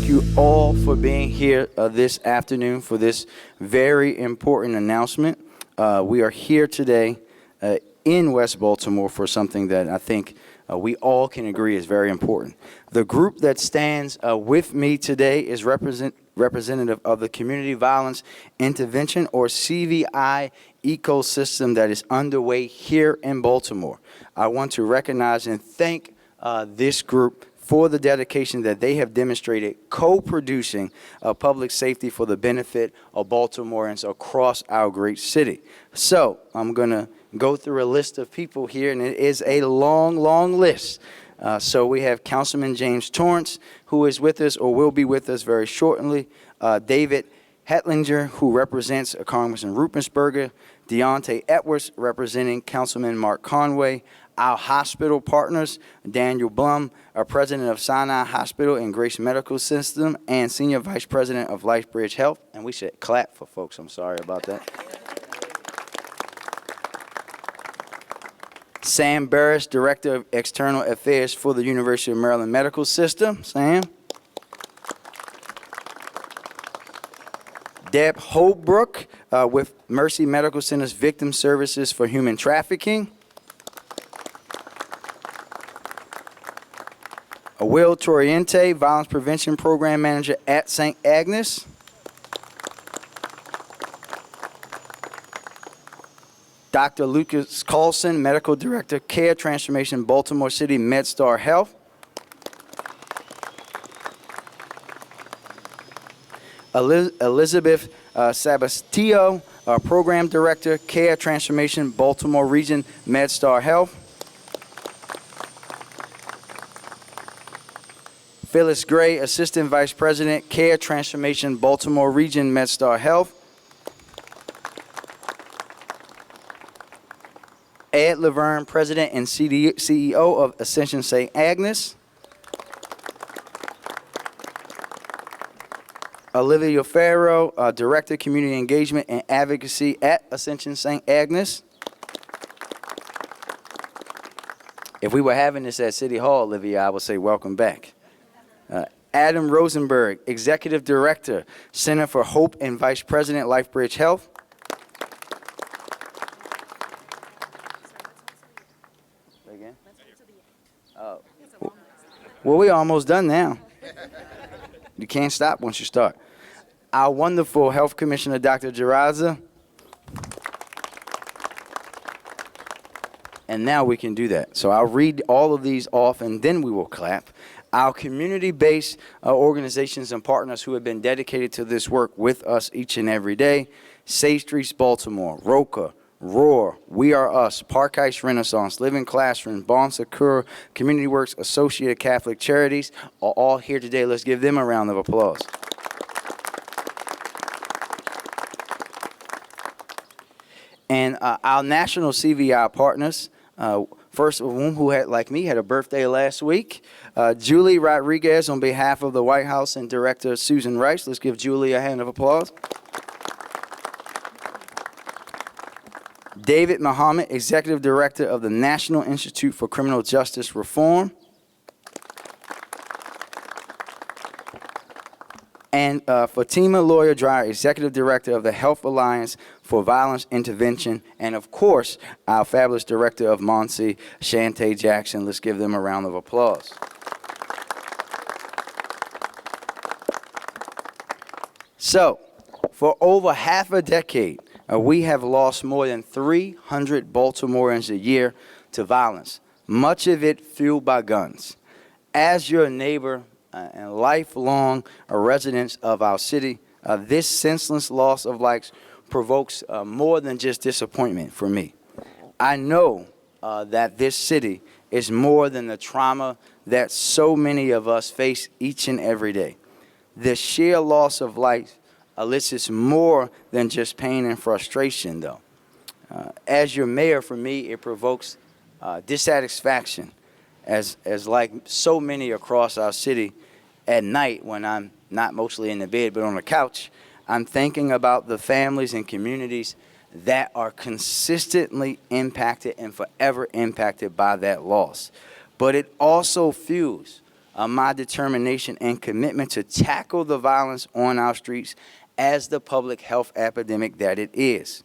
thank you all for being here this afternoon for this very important announcement. We are here today in West Baltimore for something that I think we all can agree is very important. The group that stands with me today is representative of the Community Violence Intervention, or CVI, ecosystem that is underway here in Baltimore. I want to recognize and thank this group for the dedication that they have demonstrated co-producing public safety for the benefit of Baltimoreans across our great city. So I'm going to go through a list of people here, and it is a long, long list. So we have Councilman James Torrance, who is with us or will be with us very shortly, David Hetlinger, who represents Congressman Rupensberger, Deontay Edwards, representing Councilman Mark Conway, our hospital partners, Daniel Blum, our president of Sinai Hospital and Grace Medical System, and senior vice president of LifeBridge Health. And we should clap for folks. I'm sorry about that. Sam Barris, director of external affairs for the University of Maryland Medical System. Sam. Deb Holbrook with Mercy Medical Center's Victim Services for Human Trafficking. Will Toriente, Violence Prevention Program Manager at St. Agnes. Dr. Lucas Carlson, Medical Director, Care Transformation, Baltimore City MedStar Health. Elizabeth Sabastillo, Program Director, Care Transformation, Baltimore Region MedStar Health. Phyllis Gray, Assistant Vice President, Care Transformation, Baltimore Region MedStar Health. Ed Laverne, President and CEO of Ascension St. Agnes. Olivia Farrow, Director, Community Engagement and Advocacy at Ascension St. Agnes. If we were having this at City Hall, Olivia, I would say welcome back. Adam Rosenberg, Executive Director, Center for Hope and Vice President, LifeBridge Health. Again? Oh. Well, we're almost done now. You can't stop once you start. Our wonderful Health Commissioner, Dr. Jaraza. And now we can do that. So I'll read all of these off, and then we will clap. Our community-based organizations and partners who have been dedicated to this work with us each and every day: Safe Streets Baltimore, ROCA, ROAR, We Are Us, Park Heights Renaissance, Living Classrooms, Bon Secours, Community Works, Associated Catholic Charities are all here today. Let's give them a round of applause. And our national CVI partners, first of whom, who had, like me, had a birthday last week. Julie Rodriguez, on behalf of the White House, and Director Susan Rice. Let's give Julie a hand of applause. David Muhammad, Executive Director of the National Institute for Criminal Justice Reform. And Fatima Lawyer Dreyer, Executive Director of the Health Alliance for Violence Intervention, and of course, our fabulous Director of MONSE, Shantae Jackson. Let's give them a round of applause. So, for over half a decade, we have lost more than 300 Baltimoreans a year to violence, much of it fueled by guns. As your neighbor and lifelong residents of our city, this senseless loss of life provokes more than just disappointment for me. I know that this city is more than the trauma that so many of us face each and every day. The sheer loss of life elicits more than just pain and frustration, though. As your mayor, for me, it provokes dissatisfaction, as like so many across our city, at night when I'm not mostly in the bed but on the couch, I'm thinking about the families and communities that are consistently impacted and forever impacted by that loss. But it also fuels my determination and commitment to tackle the violence on our streets as the public health epidemic that it is.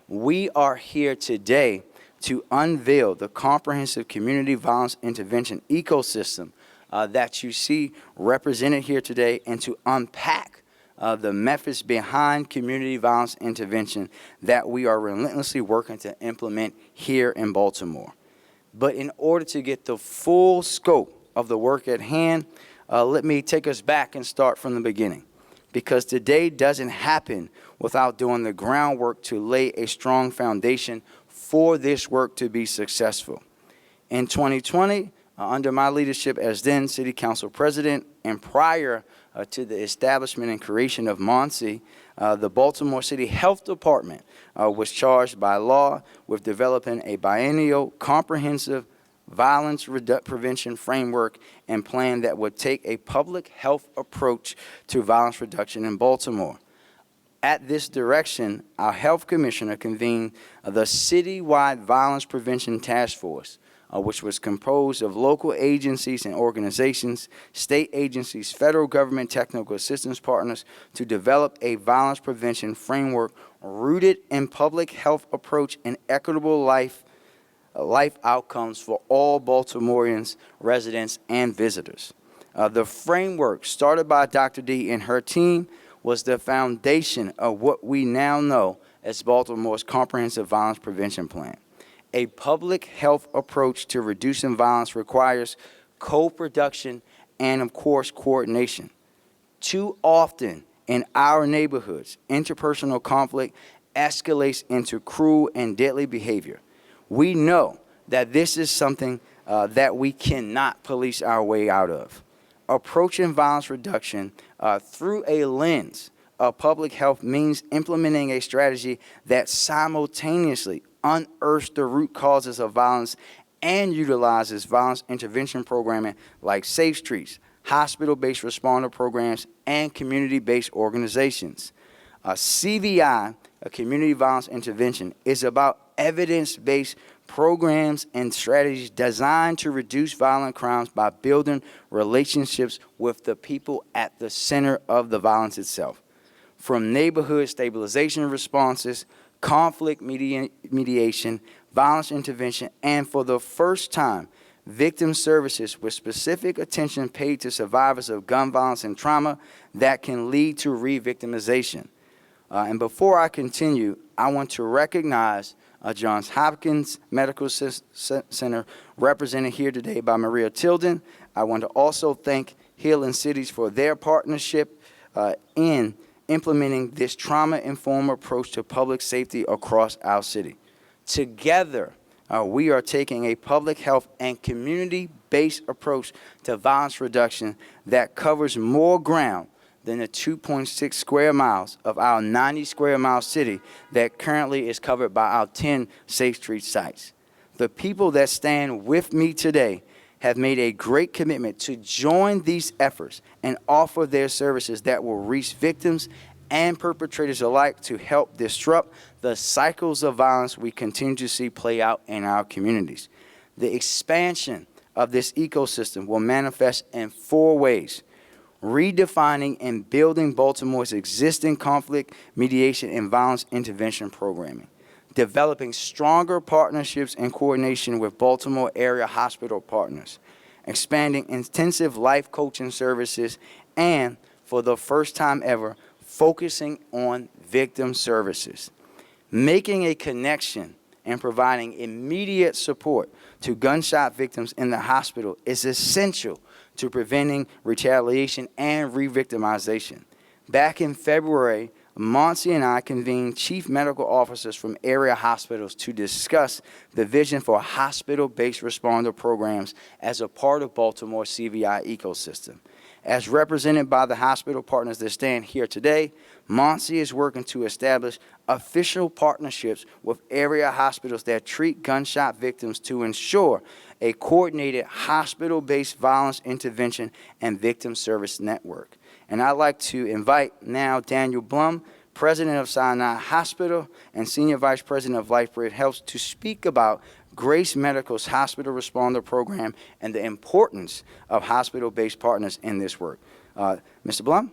We are here today to unveil the comprehensive community violence intervention ecosystem that you see represented here today, and to unpack the methods behind community violence intervention that we are relentlessly working to implement here in Baltimore. But in order to get the full scope of the work at hand, let me take us back and start from the beginning, because today doesn't happen without doing the groundwork to lay a strong foundation for this work to be successful. In 2020, under my leadership as then City Council President, and prior to the establishment and creation of MONSE, the Baltimore City Health Department was charged by law with developing a biennial comprehensive violence prevention framework and plan that would take a public health approach to violence reduction in Baltimore. At this direction, our health commissioner convened the citywide violence prevention task force, which was composed of local agencies and organizations, state agencies, federal government technical assistance partners, to develop a violence prevention framework rooted in public health approach and equitable life outcomes for all Baltimoreans, residents, and visitors. The framework, started by Dr. D and her team, was the foundation of what we now know as Baltimore's Comprehensive Violence Prevention Plan. A public health approach to reducing violence requires co-production and, of course, coordination. Too often in our neighborhoods, interpersonal conflict escalates into cruel and deadly behavior. We know that this is something that we cannot police our way out of. Approaching violence reduction through a lens of public health means implementing a strategy that simultaneously unearths the root causes of violence and utilizes violence intervention programming like Safe Streets, hospital-based responder programs, and community-based organizations. CVI, a community violence intervention, is about evidence-based programs and strategies designed to reduce violent crimes by building relationships with the people at the center of the violence itself. From neighborhood stabilization responses, conflict mediation, violence intervention, and for the first time, victim services with specific attention paid to survivors of gun violence and trauma that can lead to re-victimization. And before I continue, I want to recognize Johns Hopkins Medical Center, represented here today by Maria Tilden. I want to also thank Healing Cities for their partnership in implementing this trauma-informed approach to public safety across our city. Together, we are taking a public health and community-based approach to violence reduction that covers more ground than the 2.6 square miles of our 90 square mile city that currently is covered by our 10 Safe Street sites. The people that stand with me today have made a great commitment to join these efforts and offer their services that will reach victims and perpetrators alike to help disrupt the cycles of violence we continue to see play out in our communities. The expansion of this ecosystem will manifest in 4 ways: redefining and building Baltimore's existing conflict mediation and violence intervention programming, developing stronger partnerships and coordination with Baltimore area hospital partners, expanding intensive life coaching services, and, for the first time ever, focusing on victim services. Making a connection and providing immediate support to gunshot victims in the hospital is essential to preventing retaliation and re-victimization. Back in February, Monty and I convened chief medical officers from area hospitals to discuss the vision for hospital-based responder programs as a part of Baltimore's CVI ecosystem. As represented by the hospital partners that stand here today, Monty is working to establish official partnerships with area hospitals that treat gunshot victims to ensure a coordinated hospital-based violence intervention and victim service network. And I'd like to invite now Daniel Blum, President of Sinai Hospital and Senior Vice President of LifeBridge Health, to speak about Grace Medical's hospital responder program and the importance of hospital-based partners in this work. Mr. Blum?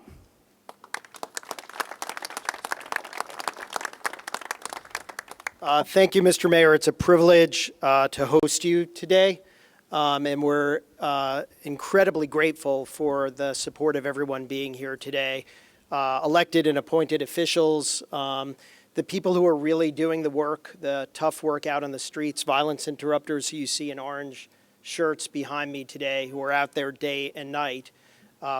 Thank you, Mr. Mayor. It's a privilege to host you today, and we're incredibly grateful for the support of everyone being here today, elected and appointed officials, the people who are really doing the work, the tough work out on the streets, violence interrupters who you see in orange shirts behind me today, who are out there day and night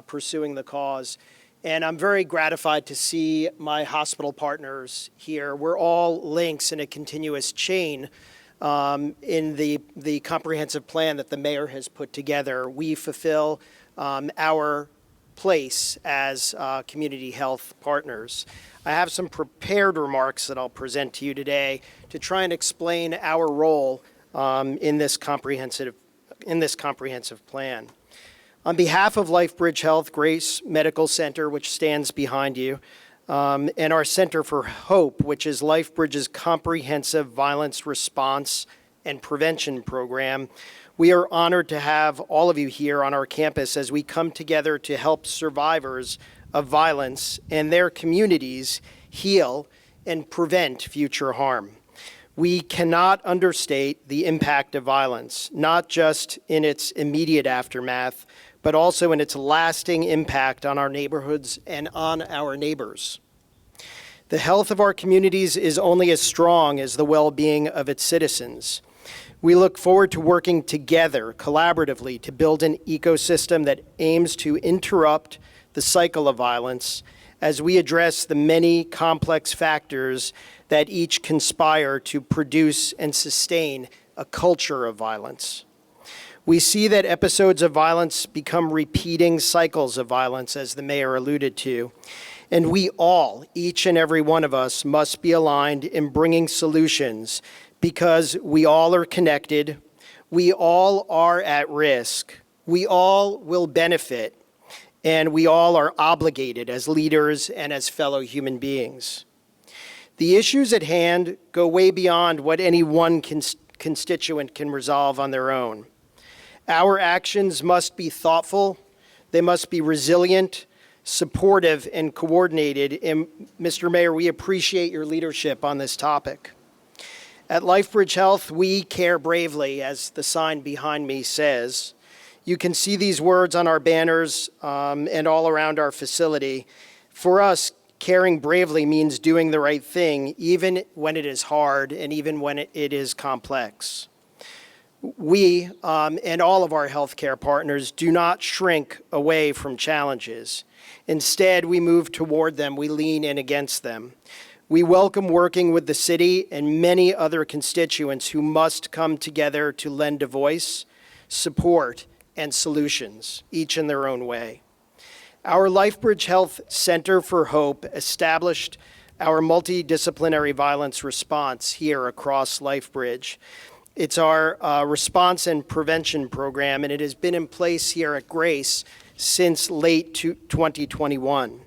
pursuing the cause. And I'm very gratified to see my hospital partners here. We're all links in a continuous chain in the comprehensive plan that the mayor has put together. We fulfill our place as community health partners. I have some prepared remarks that I'll present to you today to try and explain our role in this comprehensive plan. On behalf of LifeBridge Health, Grace Medical Center, which stands behind you, and our Center for Hope, which is LifeBridge's comprehensive violence response and prevention program, we are honored to have all of you here on our campus as we come together to help survivors of violence and their communities heal and prevent future harm. We cannot understate the impact of violence, not just in its immediate aftermath, but also in its lasting impact on our neighborhoods and on our neighbors. The health of our communities is only as strong as the well-being of its citizens. We look forward to working together collaboratively to build an ecosystem that aims to interrupt the cycle of violence as we address the many complex factors that each conspire to produce and sustain a culture of violence. We see that episodes of violence become repeating cycles of violence, as the mayor alluded to, and we all, each and every one of us, must be aligned in bringing solutions because we all are connected, we all are at risk, we all will benefit, and we all are obligated as leaders and as fellow human beings. The issues at hand go way beyond what any one constituent can resolve on their own. Our actions must be thoughtful, they must be resilient, supportive, and coordinated. And Mr. Mayor, we appreciate your leadership on this topic. At LifeBridge Health, we care bravely, as the sign behind me says. You can see these words on our banners and all around our facility. For us, caring bravely means doing the right thing, even when it is hard and even when it is complex. We and all of our healthcare partners do not shrink away from challenges. Instead, we move toward them, we lean in against them. We welcome working with the city and many other constituents who must come together to lend a voice, support, and solutions, each in their own way. Our LifeBridge Health Center for Hope established our multidisciplinary violence response here across LifeBridge. It's our response and prevention program, and it has been in place here at Grace since late 2021.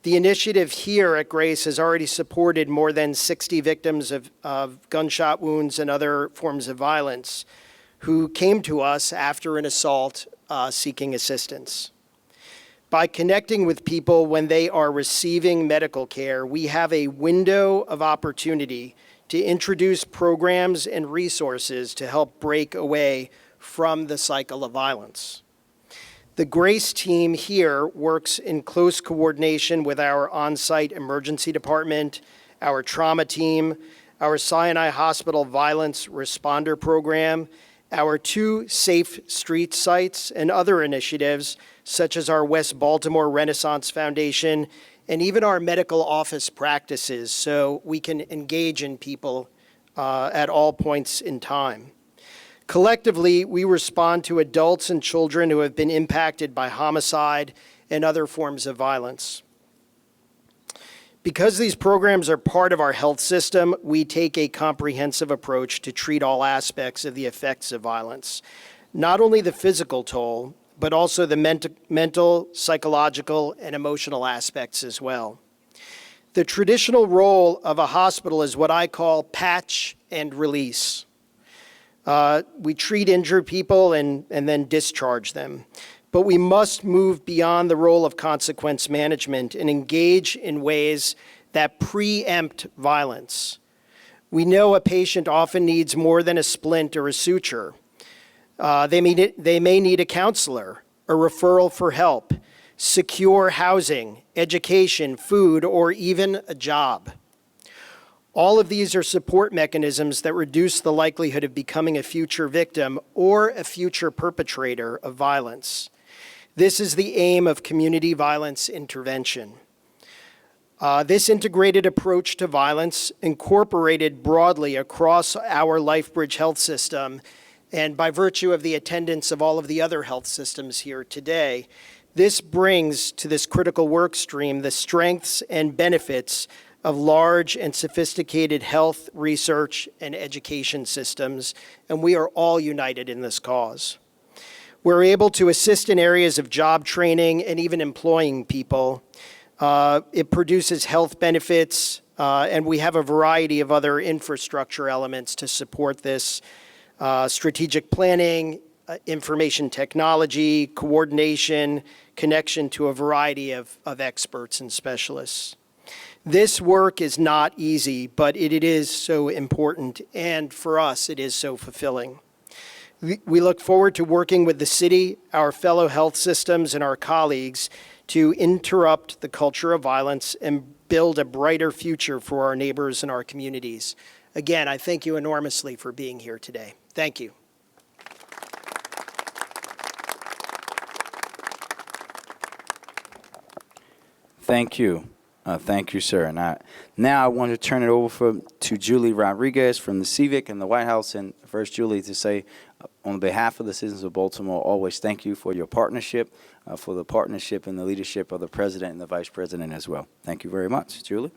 The initiative here at Grace has already supported more than 60 victims of gunshot wounds and other forms of violence who came to us after an assault seeking assistance. By connecting with people when they are receiving medical care, we have a window of opportunity to introduce programs and resources to help break away from the cycle of violence. The Grace team here works in close coordination with our on-site emergency department, our trauma team, our Sinai Hospital Violence Responder Program, our 2 safe street sites, and other initiatives such as our West Baltimore Renaissance Foundation and even our medical office practices, so we can engage in people at all points in time. Collectively, we respond to adults and children who have been impacted by homicide and other forms of violence. Because these programs are part of our health system, we take a comprehensive approach to treat all aspects of the effects of violence, not only the physical toll, but also the mental, psychological, and emotional aspects as well. The traditional role of a hospital is what I call patch and release. We treat injured people and then discharge them. But we must move beyond the role of consequence management and engage in ways that preempt violence. We know a patient often needs more than a splint or a suture. They may need a counselor, a referral for help, secure housing, education, food, or even a job. All of these are support mechanisms that reduce the likelihood of becoming a future victim or a future perpetrator of violence. This is the aim of community violence intervention. This integrated approach to violence, incorporated broadly across our LifeBridge health system, and by virtue of the attendance of all of the other health systems here today, this brings to this critical work stream the strengths and benefits of large and sophisticated health, research, and education systems, and we are all united in this cause. We're able to assist in areas of job training and even employing people. It produces health benefits, and we have a variety of other infrastructure elements to support this. Strategic planning, information technology, coordination, connection to a variety of experts and specialists. This work is not easy, but it is so important, and for us, it is so fulfilling. We look forward to working with the city, our fellow health systems, and our colleagues to interrupt the culture of violence and build a brighter future for our neighbors and our communities. Again, I thank you enormously for being here today. Thank you. Thank you. Thank you, sir. And now I want to turn it over to Julie Rodriguez from the Civic and the White House. And first, Julie, to say, on behalf of the citizens of Baltimore, always thank you for your partnership, for the partnership and the leadership of the President and the Vice President as well. Thank you very much. Julie?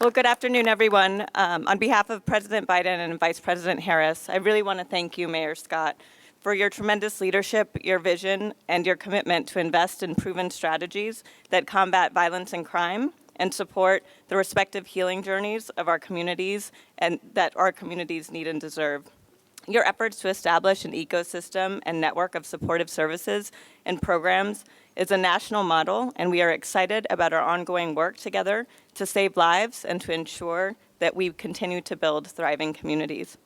Well, good afternoon, everyone. On behalf of President Biden and Vice President Harris, I really want to thank you, Mayor Scott, for your tremendous leadership, your vision, and your commitment to invest in proven strategies that combat violence and crime and support the respective healing journeys of our communities and that our communities need and deserve. Your efforts to establish an ecosystem and network of supportive services and programs is a national model, and we are excited about our ongoing work together to save lives and to ensure that we continue to build thriving communities.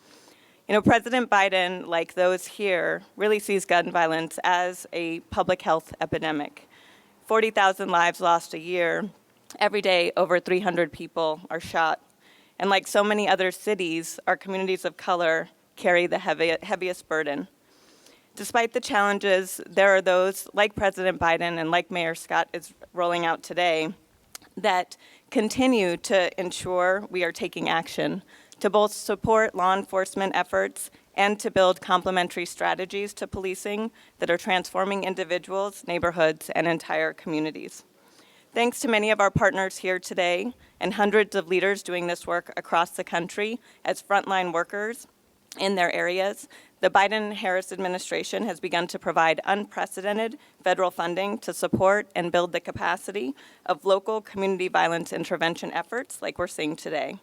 You know, President Biden, like those here, really sees gun violence as a public health epidemic. 40,000 lives lost a year. Every day, over 300 people are shot. And like so many other cities, our communities of color carry the heaviest burden. Despite the challenges, there are those, like President Biden and like Mayor Scott is rolling out today, that continue to ensure we are taking action to both support law enforcement efforts and to build complementary strategies to policing that are transforming individuals, neighborhoods, and entire communities. Thanks to many of our partners here today and hundreds of leaders doing this work across the country as frontline workers in their areas, the Biden-Harris administration has begun to provide unprecedented federal funding to support and build the capacity of local community violence intervention efforts like we're seeing today.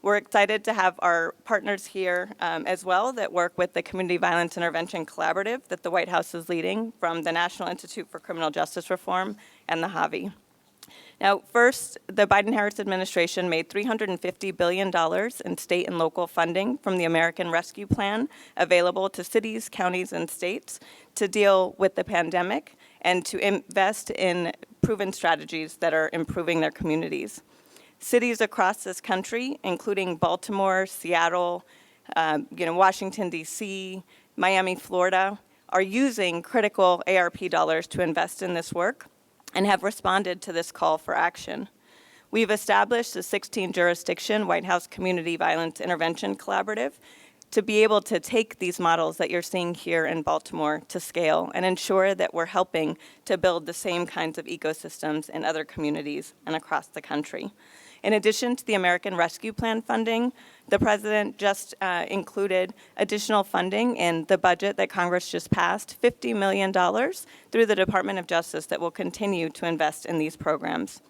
We're excited to have our partners here as well that work with the Community Violence Intervention Collaborative that the White House is leading from the National Institute for Criminal Justice Reform and the HAVI. Now, first, the Biden-Harris administration made $350 billion in state and local funding from the American Rescue Plan available to cities, counties, and states to deal with the pandemic and to invest in proven strategies that are improving their communities. Cities across this country, including Baltimore, Seattle, Washington, D.C., Miami, Florida, are using critical ARP dollars to invest in this work and have responded to this call for action. We've established a 16-jurisdiction White House Community Violence Intervention Collaborative to be able to take these models that you're seeing here in Baltimore to scale and ensure that we're helping to build the same kinds of ecosystems in other communities and across the country. In addition to the American Rescue Plan funding, the President just included additional funding in the budget that Congress just passed, $50 million through the Department of Justice that will continue to invest in these programs.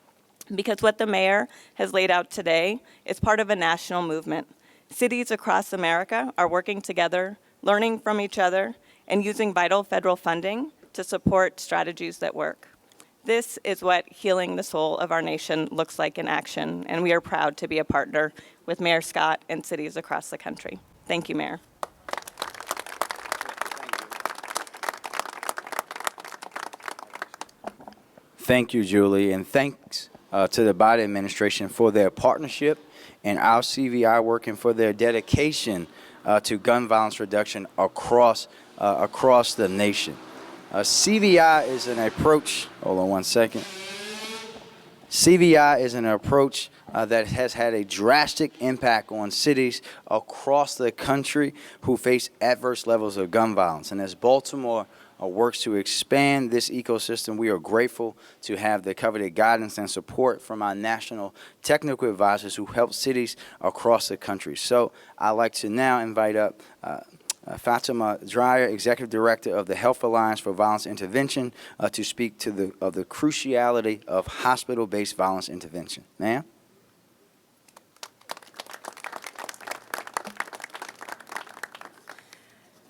Because what the mayor has laid out today is part of a national movement. Cities across America are working together, learning from each other, and using vital federal funding to support strategies that work. This is what healing the soul of our nation looks like in action, and we are proud to be a partner with Mayor Scott and cities across the country. Thank you, Mayor. Thank you, Julie, and thanks to the Biden administration for their partnership and our CVI work and for their dedication to gun violence reduction across the nation. CVI is an approach, hold on one second. CVI is an approach that has had a drastic impact on cities across the country who face adverse levels of gun violence. And as Baltimore works to expand this ecosystem, we are grateful to have the coveted guidance and support from our national technical advisors who help cities across the country. So I'd like to now invite up Fatima Dreyer, Executive Director of the Health Alliance for Violence Intervention, to speak to the cruciality of hospital-based violence intervention. Ma'am?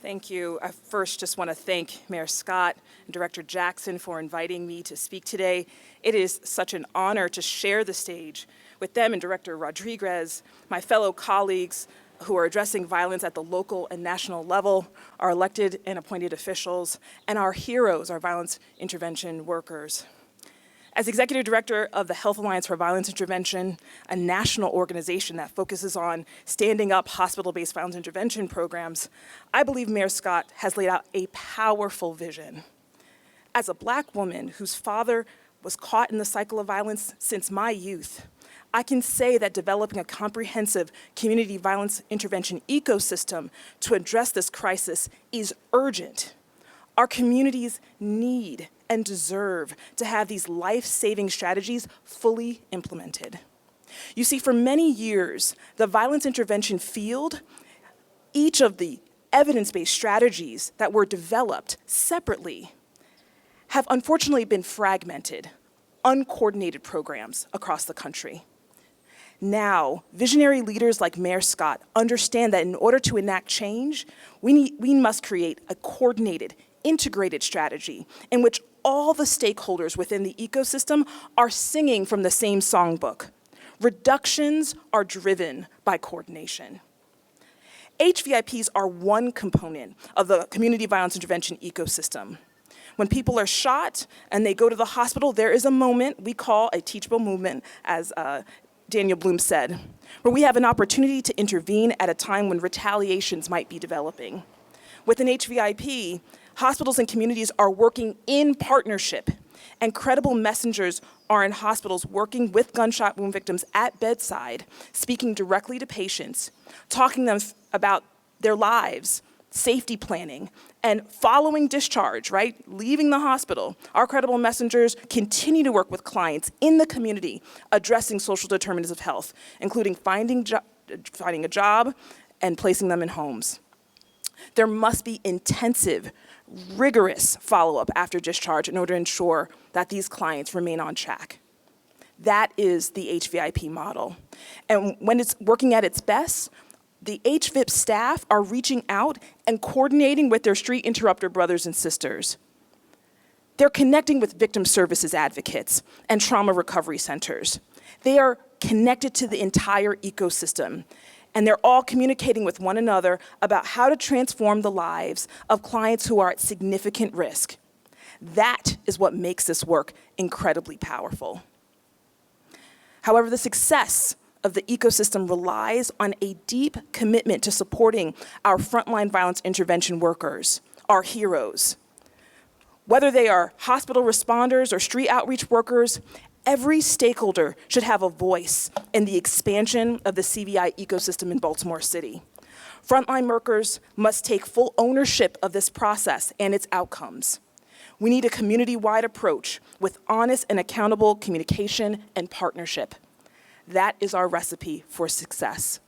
Thank you. I first just want to thank Mayor Scott and Director Jackson for inviting me to speak today. It is such an honor to share the stage with them and Director Rodriguez, my fellow colleagues who are addressing violence at the local and national level, our elected and appointed officials, and our heroes, our violence intervention workers. As Executive Director of the Health Alliance for Violence Intervention, a national organization that focuses on standing up hospital-based violence intervention programs, I believe Mayor Scott has laid out a powerful vision. As a Black woman whose father was caught in the cycle of violence since my youth, I can say that developing a comprehensive community violence intervention ecosystem to address this crisis is urgent. Our communities need and deserve to have these life-saving strategies fully implemented. You see, for many years, the violence intervention field, each of the evidence-based strategies that were developed separately have unfortunately been fragmented, uncoordinated programs across the country. Now, visionary leaders like Mayor Scott understand that in order to enact change, we must create a coordinated, integrated strategy in which all the stakeholders within the ecosystem are singing from the same songbook. Reductions are driven by coordination. HVIPs are one component of the community violence intervention ecosystem. When people are shot and they go to the hospital, there is a moment we call a teachable moment, as Daniel Bloom said, where we have an opportunity to intervene at a time when retaliations might be developing. With an HVIP, hospitals and communities are working in partnership, and credible messengers are in hospitals working with gunshot wound victims at bedside, speaking directly to patients, talking to them about their lives, safety planning, and following discharge, right? Leaving the hospital. Our credible messengers continue to work with clients in the community addressing social determinants of health, including finding a job and placing them in homes. There must be intensive, rigorous follow-up after discharge in order to ensure that these clients remain on track. That is the HVIP model. And when it's working at its best, the HVIP staff are reaching out and coordinating with their street interrupter brothers and sisters. They're connecting with victim services advocates and trauma recovery centers. They are connected to the entire ecosystem, and they're all communicating with one another about how to transform the lives of clients who are at significant risk. That is what makes this work incredibly powerful. However, the success of the ecosystem relies on a deep commitment to supporting our frontline violence intervention workers, our heroes. Whether they are hospital responders or street outreach workers, every stakeholder should have a voice in the expansion of the CVI ecosystem in Baltimore City. Frontline workers must take full ownership of this process and its outcomes. We need a community-wide approach with honest and accountable communication and partnership. That is our recipe for success.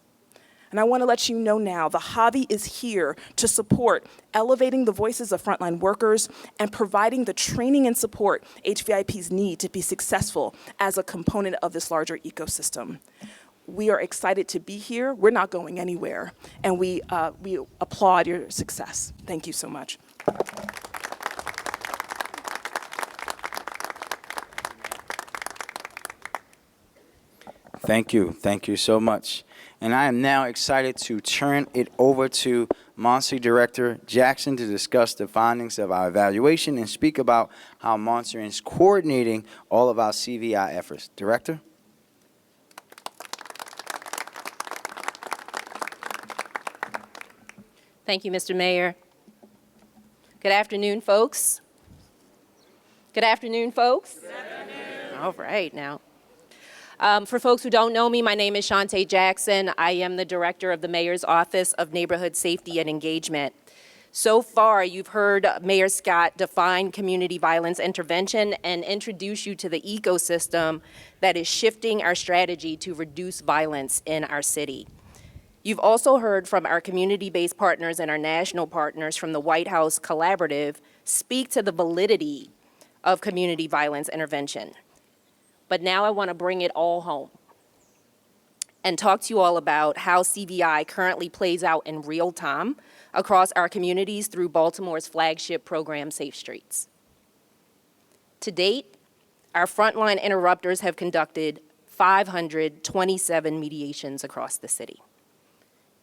And I want to let you know now, the hobby is here to support elevating the voices of frontline workers and providing the training and support HVIPs need to be successful as a component of this larger ecosystem. We are excited to be here. We're not going anywhere, and we applaud your success. Thank you so much. Thank you. Thank you so much. And I am now excited to turn it over to Monty Director Jackson to discuss the findings of our evaluation and speak about how Monty is coordinating all of our CVI efforts. Director? Thank you, Mr. Mayor. Good afternoon, folks. Good afternoon, folks. Good afternoon. All right, now. For folks who don't know me, my name is Shantae Jackson. I am the Director of the Mayor's Office of Neighborhood Safety and Engagement. So far, you've heard Mayor Scott define community violence intervention and introduce you to the ecosystem that is shifting our strategy to reduce violence in our city. You've also heard from our community-based partners and our national partners from the White House Collaborative speak to the validity of community violence intervention. But now I want to bring it all home and talk to you all about how CVI currently plays out in real time across our communities through Baltimore's flagship program, Safe Streets. To date, our frontline interrupters have conducted 527 mediations across the city.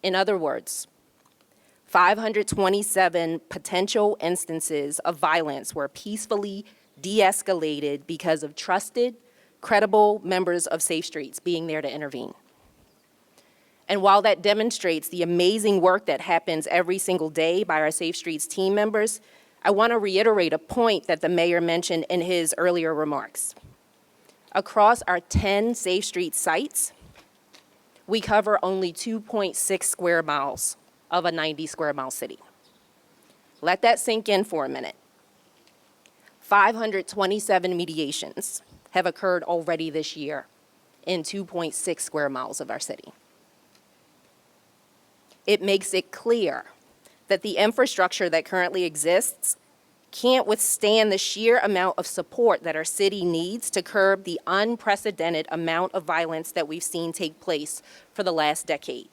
In other words, 527 potential instances of violence were peacefully de-escalated because of trusted, credible members of Safe Streets being there to intervene. And while that demonstrates the amazing work that happens every single day by our Safe Streets team members, I want to reiterate a point that the mayor mentioned in his earlier remarks. Across our 10 Safe Streets sites, we cover only 2.6 square miles of a 90 square mile city. Let that sink in for a minute. 527 mediations have occurred already this year in 2.6 square miles of our city. It makes it clear that the infrastructure that currently exists can't withstand the sheer amount of support that our city needs to curb the unprecedented amount of violence that we've seen take place for the last decade.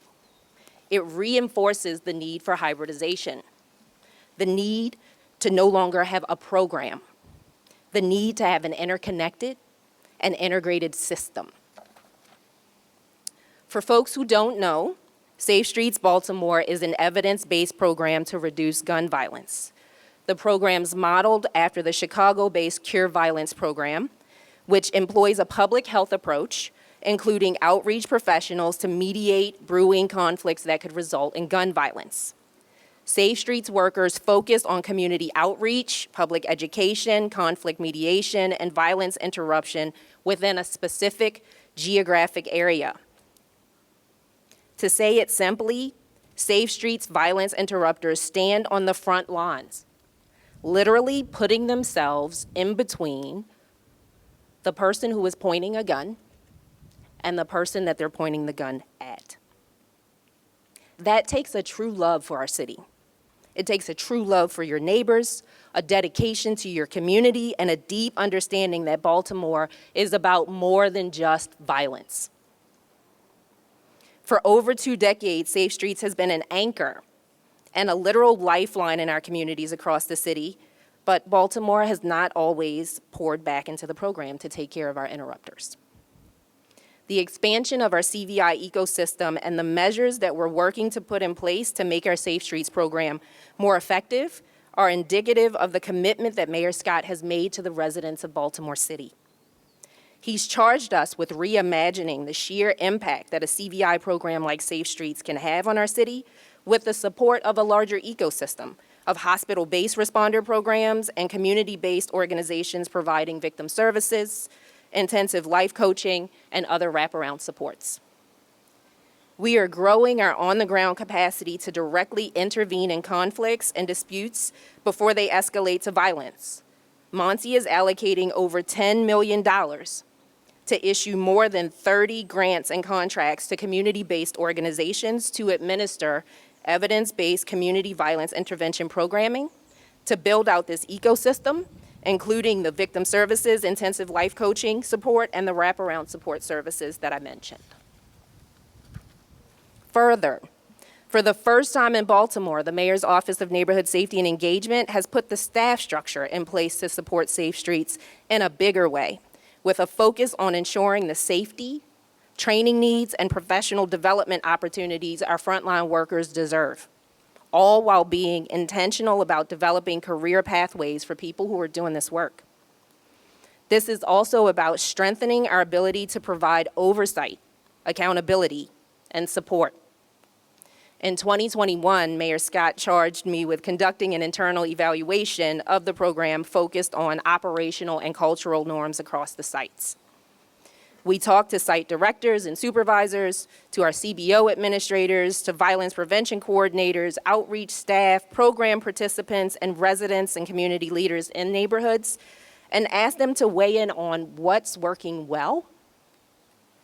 It reinforces the need for hybridization, the need to no longer have a program, the need to have an interconnected and integrated system. For folks who don't know, Safe Streets Baltimore is an evidence-based program to reduce gun violence. The program's modeled after the Chicago-based Cure Violence program, which employs a public health approach, including outreach professionals to mediate brewing conflicts that could result in gun violence. Safe Streets workers focus on community outreach, public education, conflict mediation, and violence interruption within a specific geographic area. To say it simply, Safe Streets violence interrupters stand on the front lines, literally putting themselves in between the person who is pointing a gun and the person that they're pointing the gun at. That takes a true love for our city. It takes a true love for your neighbors, a dedication to your community, and a deep understanding that Baltimore is about more than just violence. For over 2 decades, Safe Streets has been an anchor and a literal lifeline in our communities across the city, but Baltimore has not always poured back into the program to take care of our interrupters. The expansion of our CVI ecosystem and the measures that we're working to put in place to make our Safe Streets program more effective are indicative of the commitment that Mayor Scott has made to the residents of Baltimore City. He's charged us with reimagining the sheer impact that a CVI program like Safe Streets can have on our city with the support of a larger ecosystem of hospital-based responder programs and community-based organizations providing victim services, intensive life coaching, and other wraparound supports. We are growing our on-the-ground capacity to directly intervene in conflicts and disputes before they escalate to violence. Monty is allocating over $10 million to issue more than 30 grants and contracts to community-based organizations to administer evidence-based community violence intervention programming, to build out this ecosystem, including the victim services, intensive life coaching support, and the wraparound support services that I mentioned. Further, for the first time in Baltimore, the Mayor's Office of Neighborhood Safety and Engagement has put the staff structure in place to support Safe Streets in a bigger way, with a focus on ensuring the safety, training needs, and professional development opportunities our frontline workers deserve, all while being intentional about developing career pathways for people who are doing this work. This is also about strengthening our ability to provide oversight, accountability, and support. In 2021, Mayor Scott charged me with conducting an internal evaluation of the program focused on operational and cultural norms across the sites. We talked to site directors and supervisors, to our CBO administrators, to violence prevention coordinators, outreach staff, program participants, and residents and community leaders in neighborhoods, and asked them to weigh in on what's working well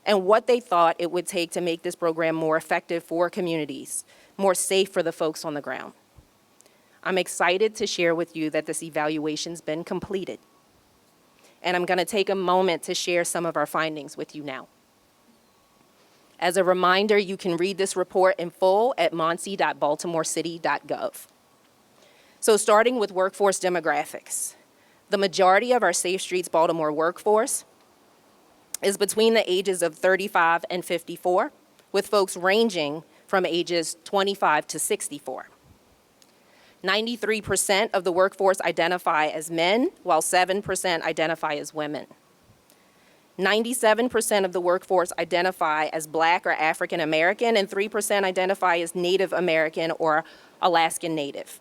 and what they thought it would take to make this program more effective for communities, more safe for the folks on the ground. I'm excited to share with you that this evaluation's been completed. And I'm going to take a moment to share some of our findings with you now. As a reminder, you can read this report in full at monse.baltimorecity.gov. So starting with workforce demographics, the majority of our Safe Streets Baltimore workforce is between the ages of 35 and 54, with folks ranging from ages 25 to 64. 93% of the workforce identify as men, while 7% identify as women. 97% of the workforce identify as Black or African American, and 3% identify as Native American or Alaskan Native.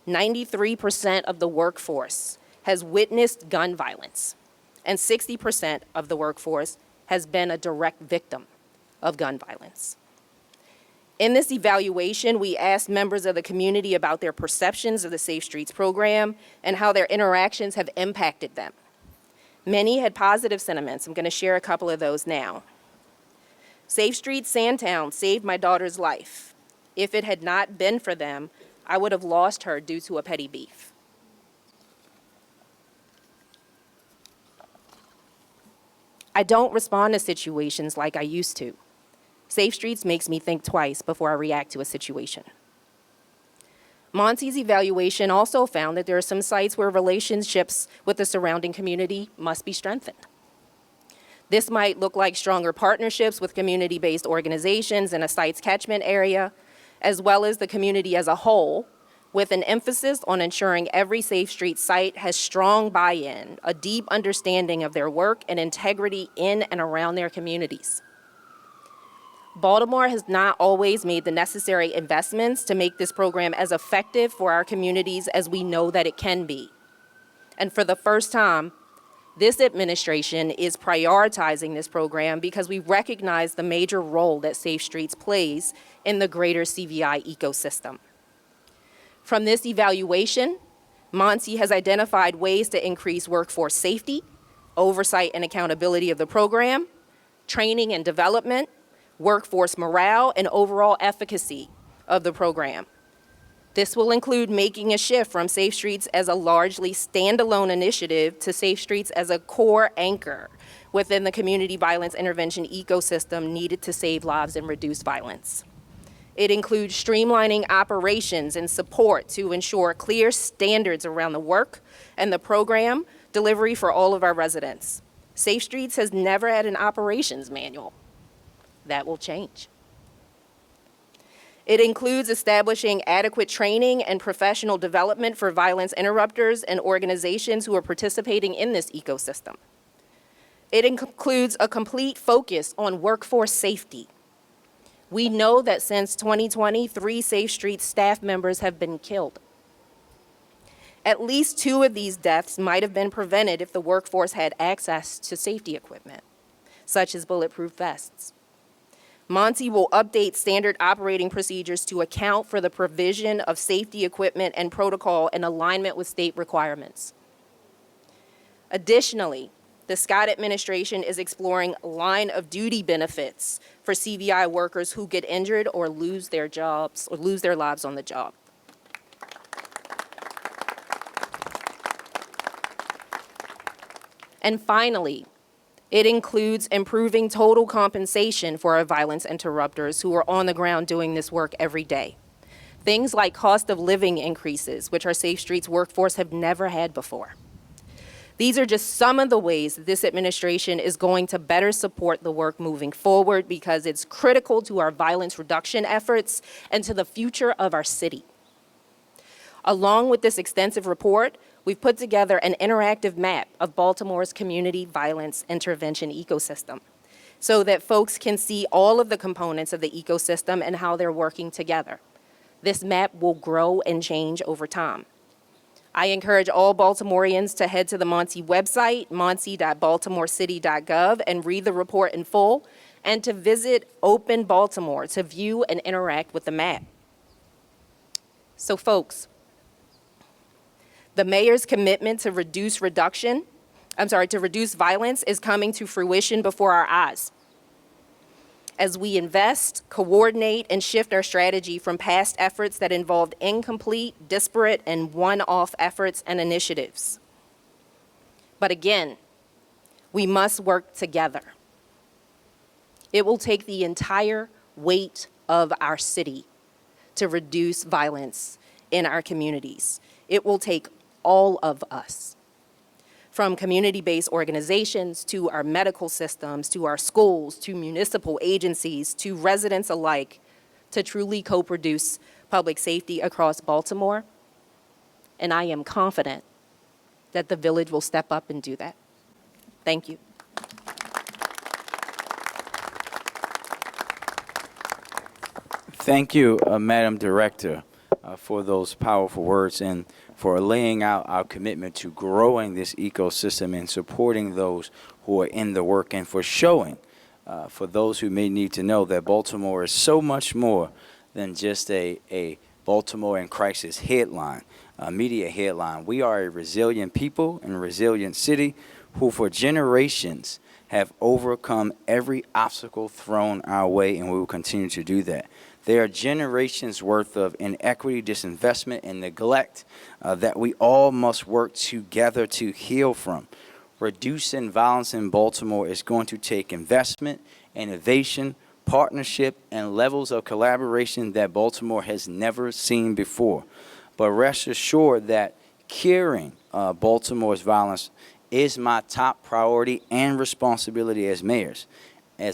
93% of the workforce has witnessed gun violence, and 60% of the workforce has been a direct victim of gun violence. In this evaluation, we asked members of the community about their perceptions of the Safe Streets program and how their interactions have impacted them. Many had positive sentiments. I'm going to share a couple of those now. Safe Streets Sandtown saved my daughter's life. If it had not been for them, I would have lost her due to a petty beef. I don't respond to situations like I used to. Safe Streets makes me think twice before I react to a situation. Monty's evaluation also found that there are some sites where relationships with the surrounding community must be strengthened. This might look like stronger partnerships with community-based organizations in a site's catchment area, as well as the community as a whole, with an emphasis on ensuring every Safe Street site has strong buy-in, a deep understanding of their work, and integrity in and around their communities. Baltimore has not always made the necessary investments to make this program as effective for our communities as we know that it can be. And for the first time, this administration is prioritizing this program because we recognize the major role that Safe Streets plays in the greater CVI ecosystem. From this evaluation, Monty has identified ways to increase workforce safety, oversight and accountability of the program, training and development, workforce morale, and overall efficacy of the program. This will include making a shift from Safe Streets as a largely standalone initiative to Safe Streets as a core anchor within the community violence intervention ecosystem needed to save lives and reduce violence. It includes streamlining operations and support to ensure clear standards around the work and the program delivery for all of our residents. Safe Streets has never had an operations manual. That will change. It includes establishing adequate training and professional development for violence interrupters and organizations who are participating in this ecosystem. It includes a complete focus on workforce safety. We know that since 2020, 3 Safe Streets staff members have been killed. At least 2 of these deaths might have been prevented if the workforce had access to safety equipment, such as bulletproof vests. Monty will update standard operating procedures to account for the provision of safety equipment and protocol in alignment with state requirements. Additionally, the Scott administration is exploring line of duty benefits for CVI workers who get injured or lose their jobs or lose their lives on the job. And finally, it includes improving total compensation for our violence interrupters who are on the ground doing this work every day. Things like cost of living increases, which our Safe Streets workforce have never had before. These are just some of the ways that this administration is going to better support the work moving forward because it's critical to our violence reduction efforts and to the future of our city. Along with this extensive report, we've put together an interactive map of Baltimore's community violence intervention ecosystem so that folks can see all of the components of the ecosystem and how they're working together. This map will grow and change over time. I encourage all Baltimoreans to head to the MONSE website, monse.baltimorecity.gov, and read the report in full, and to visit Open Baltimore to view and interact with the map. So folks, the mayor's commitment to reduce violence is coming to fruition before our eyes. As we invest, coordinate, and shift our strategy from past efforts that involved incomplete, disparate, and one-off efforts and initiatives. But again, we must work together. It will take the entire weight of our city to reduce violence in our communities. It will take all of us, from community-based organizations to our medical systems, to our schools, to municipal agencies, to residents alike, to truly co-produce public safety across Baltimore. And I am confident that the village will step up and do that. Thank you. Thank you, Madam Director, for those powerful words and for laying out our commitment to growing this ecosystem and supporting those who are in the work, and for showing, for those who may need to know, that Baltimore is so much more than just a Baltimore in crisis headline, media headline. We are a resilient people and a resilient city who for generations have overcome every obstacle thrown our way, and we will continue to do that. There are generations worth of inequity, disinvestment, and neglect that we all must work together to heal from. Reducing violence in Baltimore is going to take investment, innovation, partnership, and levels of collaboration that Baltimore has never seen before. But rest assured that curing Baltimore's violence is my top priority and responsibility as a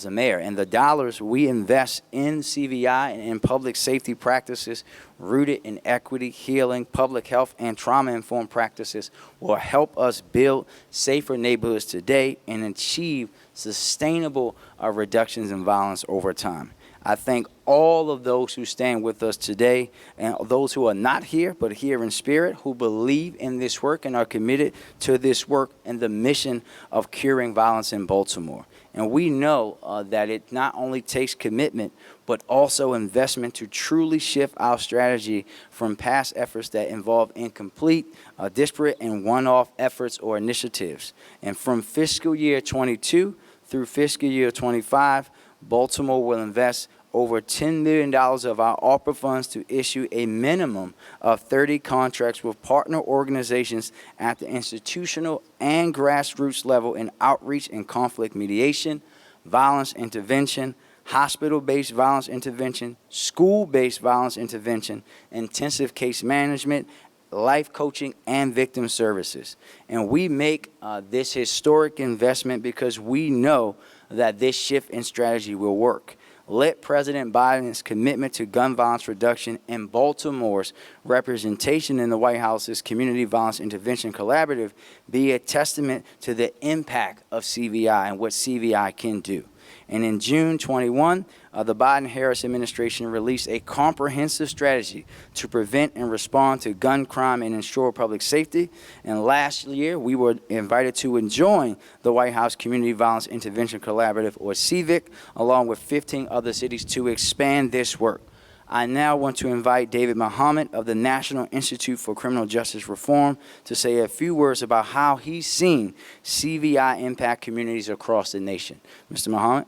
mayor, and the dollars we invest in CVI and in public safety practices rooted in equity, healing, public health, and trauma-informed practices will help us build safer neighborhoods today and achieve sustainable reductions in violence over time. I thank all of those who stand with us today and those who are not here but here in spirit, who believe in this work and are committed to this work and the mission of curing violence in Baltimore. And we know that it not only takes commitment, but also investment to truly shift our strategy from past efforts that involve incomplete, disparate, and one-off efforts or initiatives. And from fiscal year 22 through fiscal year 25, Baltimore will invest over $10 million of our ARPA funds to issue a minimum of 30 contracts with partner organizations at the institutional and grassroots level in outreach and conflict mediation, violence intervention, hospital-based violence intervention, school-based violence intervention, intensive case management, life coaching, and victim services. And we make this historic investment because we know that this shift in strategy will work. Let President Biden's commitment to gun violence reduction and Baltimore's representation in the White House's Community Violence Intervention Collaborative be a testament to the impact of CVI and what CVI can do. And in June 21, the Biden-Harris administration released a comprehensive strategy to prevent and respond to gun crime and ensure public safety. And last year, we were invited to join the White House Community Violence Intervention Collaborative, or CVIC, along with 15 other cities to expand this work. I now want to invite David Muhammad of the National Institute for Criminal Justice Reform to say a few words about how he's seen CVI impact communities across the nation. Mr. Muhammad.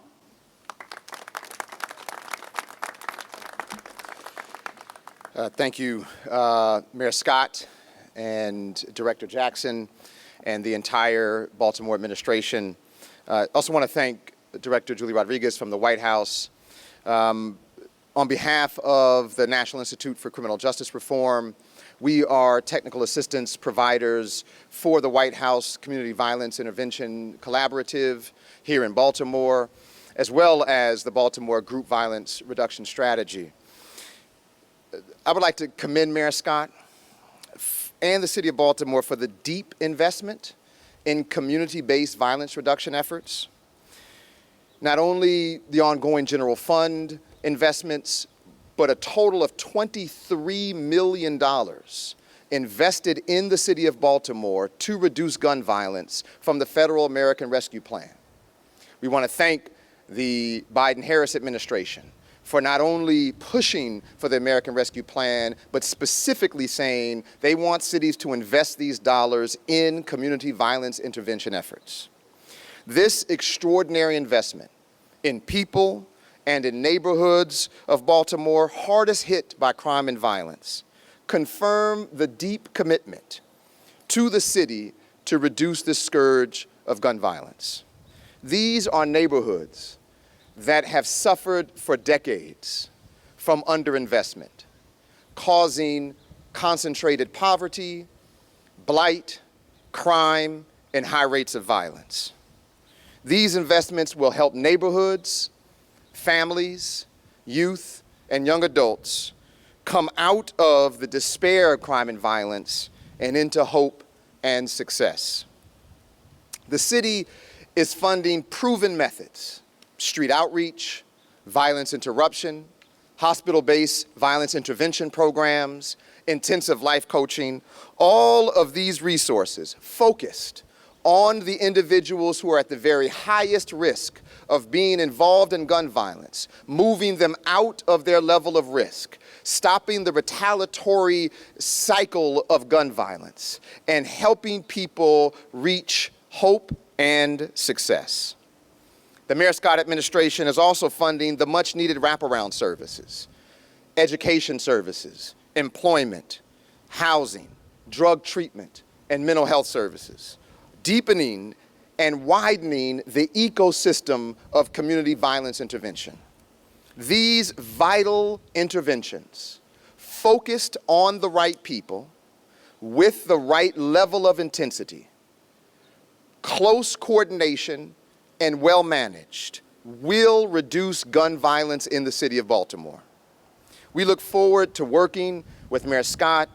Thank you, Mayor Scott and Director Jackson and the entire Baltimore administration. I also want to thank Director Julie Rodriguez from the White House. On behalf of the National Institute for Criminal Justice Reform, we are technical assistance providers for the White House Community Violence Intervention Collaborative here in Baltimore, as well as the Baltimore Group Violence Reduction Strategy. I would like to commend Mayor Scott and the City of Baltimore for the deep investment in community-based violence reduction efforts. Not only the ongoing general fund investments, but a total of $23 million invested in the City of Baltimore to reduce gun violence from the Federal American Rescue Plan. We want to thank the Biden-Harris administration for not only pushing for the American Rescue Plan, but specifically saying they want cities to invest these dollars in community violence intervention efforts. This extraordinary investment in people and in neighborhoods of Baltimore hardest hit by crime and violence confirm the deep commitment to the city to reduce the scourge of gun violence. These are neighborhoods that have suffered for decades from underinvestment, causing concentrated poverty, blight, crime, and high rates of violence. These investments will help neighborhoods, families, youth, and young adults come out of the despair of crime and violence and into hope and success. The city is funding proven methods: street outreach, violence interruption, hospital-based violence intervention programs, intensive life coaching. All of these resources focused on the individuals who are at the very highest risk of being involved in gun violence, moving them out of their level of risk, stopping the retaliatory cycle of gun violence, and helping people reach hope and success. The Mayor Scott administration is also funding the much-needed wraparound services, education services, employment, housing, drug treatment, and mental health services, deepening and widening the ecosystem of community violence intervention. These vital interventions, focused on the right people, with the right level of intensity, close coordination, and well managed, will reduce gun violence in the City of Baltimore. We look forward to working with Mayor Scott,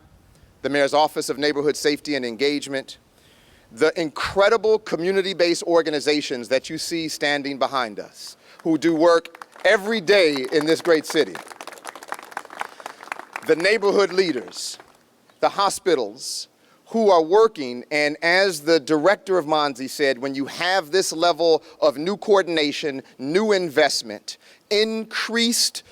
the Mayor's Office of Neighborhood Safety and Engagement, the incredible community-based organizations that you see standing behind us, who do work every day in this great city, the neighborhood leaders, the hospitals, who are working, and as the director of Monzi said, when you have this level of new coordination, new investment, increased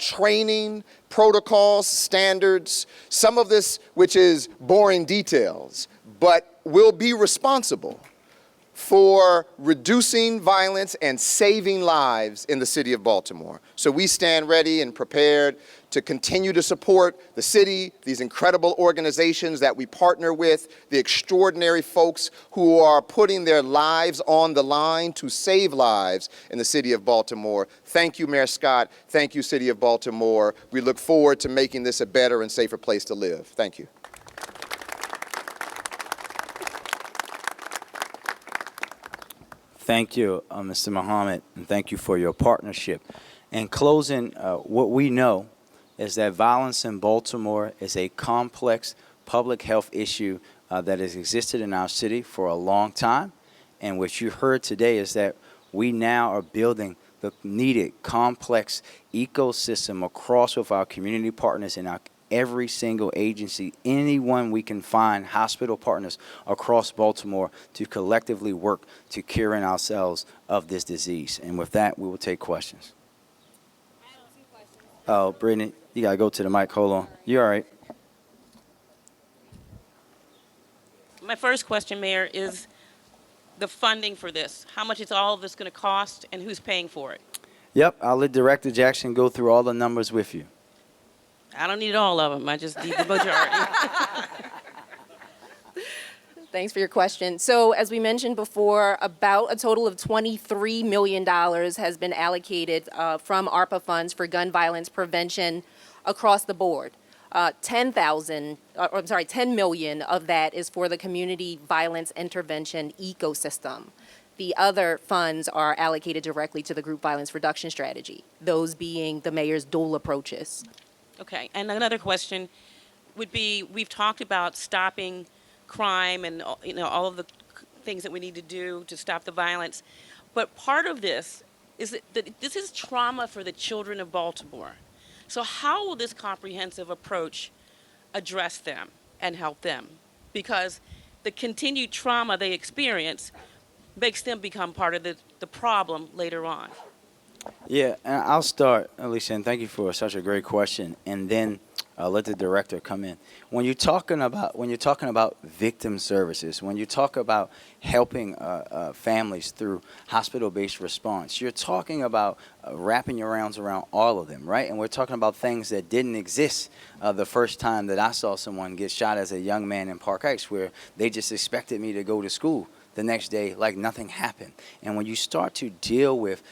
training, protocols, standards, some of this which is boring details, but will be responsible for reducing violence and saving lives in the City of Baltimore. So we stand ready and prepared to continue to support the city, these incredible organizations that we partner with, the extraordinary folks who are putting their lives on the line to save lives in the City of Baltimore. Thank you, Mayor Scott. Thank you, City of Baltimore. We look forward to making this a better and safer place to live. Thank you. Thank you, Mr. Muhammad, and thank you for your partnership. In closing, what we know is that violence in Baltimore is a complex public health issue that has existed in our city for a long time. And what you heard today is that we now are building the needed complex ecosystem across with our community partners and our every single agency, anyone we can find, hospital partners across Baltimore, to collectively work to curing ourselves of this disease. And with that, we will take questions. Oh, Brittany, you got to go to the mic. Hold on. You all right? My first question, Mayor, is the funding for this. How much is all of this going to cost, and who's paying for it? Yep, I'll let Director Jackson go through all the numbers with you. I don't need all of them. I just need the majority. Thanks for your question. So as we mentioned before, about a total of $23 million has been allocated from ARPA funds for gun violence prevention across the board. 10 million of that is for the community violence intervention ecosystem. The other funds are allocated directly to the group violence reduction strategy, those being the mayor's dual approaches. Okay, and another question would be, we've talked about stopping crime and all of the things that we need to do to stop the violence, but part of this is that this is trauma for the children of Baltimore. So how will this comprehensive approach address them and help them? Because the continued trauma they experience makes them become part of the problem later on. Yeah, and I'll start, Alicia, and thank you for such a great question. And then let the director come in. When you're talking about victim services, when you talk about helping families through hospital-based response, you're talking about wrapping your arms around all of them, right? And we're talking about things that didn't exist the first time that I saw someone get shot as a young man in Park Heights, where they just expected me to go to school the next day like nothing happened. And when you start to deal with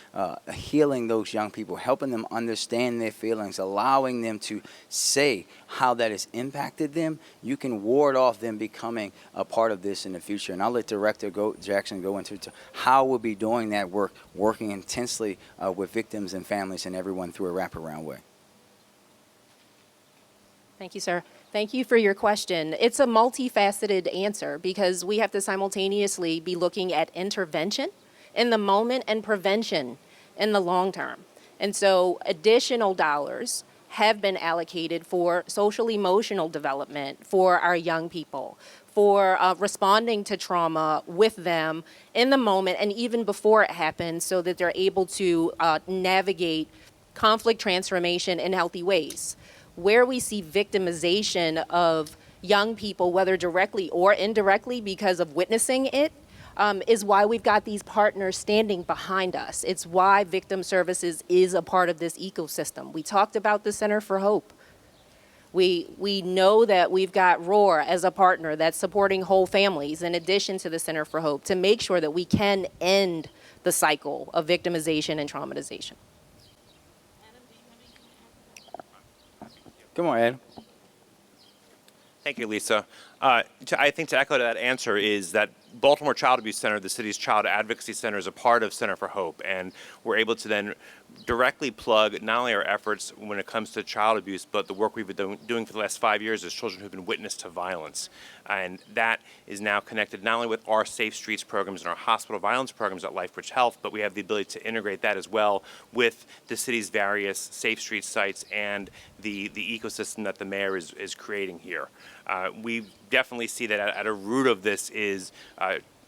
healing those young people, helping them understand their feelings, allowing them to say how that has impacted them, you can ward off them becoming a part of this in the future. And I'll let Director Jackson go into how we'll be doing that work, working intensely with victims and families and everyone through a wraparound way. Thank you, sir. Thank you for your question. It's a multifaceted answer because we have to simultaneously be looking at intervention in the moment and prevention in the long term. And so additional dollars have been allocated for social emotional development for our young people, for responding to trauma with them in the moment and even before it happens so that they're able to navigate conflict transformation in healthy ways. Where we see victimization of young people, whether directly or indirectly because of witnessing it, is why we've got these partners standing behind us. It's why Victim Services is a part of this ecosystem. We talked about the Center for Hope. We know that we've got ROAR as a partner that's supporting whole families in addition to the Center for Hope to make sure that we can end the cycle of victimization and traumatization. Come on, Adam. Thank you, Lisa. I think to echo that answer is that Baltimore Child Abuse Center, the city's child advocacy center, is a part of Center for Hope, and we're able to then directly plug not only our efforts when it comes to child abuse, but the work we've been doing for the last 5 years as children who've been witness to violence. And that is now connected not only with our Safe Streets programs and our hospital violence programs at LifeBridge Health, but we have the ability to integrate that as well with the city's various Safe Streets sites and the ecosystem that the mayor is creating here. We definitely see that at a root of this is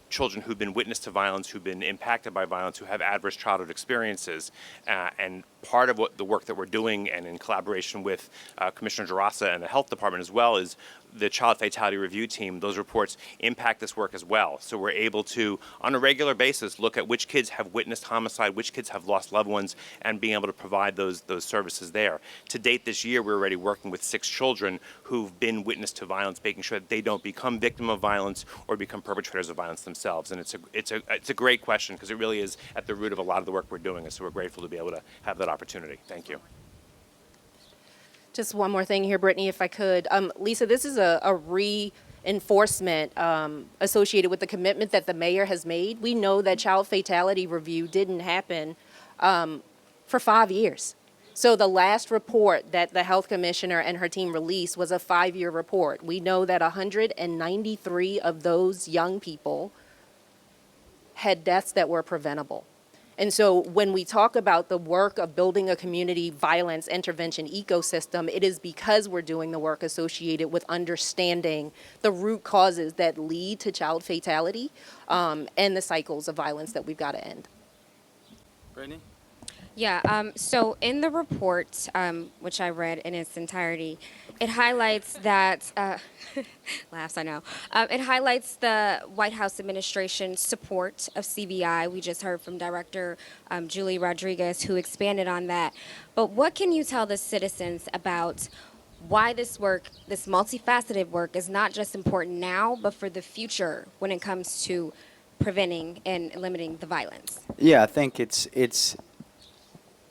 children who've been witness to violence, who've been impacted by violence, who have adverse childhood experiences. And part of the work that we're doing, and in collaboration with Commissioner Jarasa and the Health Department as well, is the Child Fatality Review Team. Those reports impact this work as well. So we're able to, on a regular basis, look at which kids have witnessed homicide, which kids have lost loved ones, and being able to provide those services there. To date this year, we're already working with 6 children who've been witness to violence, making sure that they don't become victim of violence or become perpetrators of violence themselves. And it's a great question because it really is at the root of a lot of the work we're doing. And so we're grateful to be able to have that opportunity. Thank you. Just one more thing here, Brittany, if I could. Lisa, this is a reinforcement associated with the commitment that the mayor has made. We know that child fatality review didn't happen for 5 years. So the last report that the health commissioner and her team released was a 5-year report. We know that 193 of those young people had deaths that were preventable. And so when we talk about the work of building a community violence intervention ecosystem, it is because we're doing the work associated with understanding the root causes that lead to child fatality and the cycles of violence that we've got to end. Brittany? Yeah, so in the report, which I read in its entirety, it highlights that, laughs, I know, it highlights the White House administration's support of CBI. We just heard from Director Julie Rodriguez, who expanded on that. But what can you tell the citizens about why this work, this multifaceted work, is not just important now, but for the future when it comes to preventing and limiting the violence? Yeah, I think it's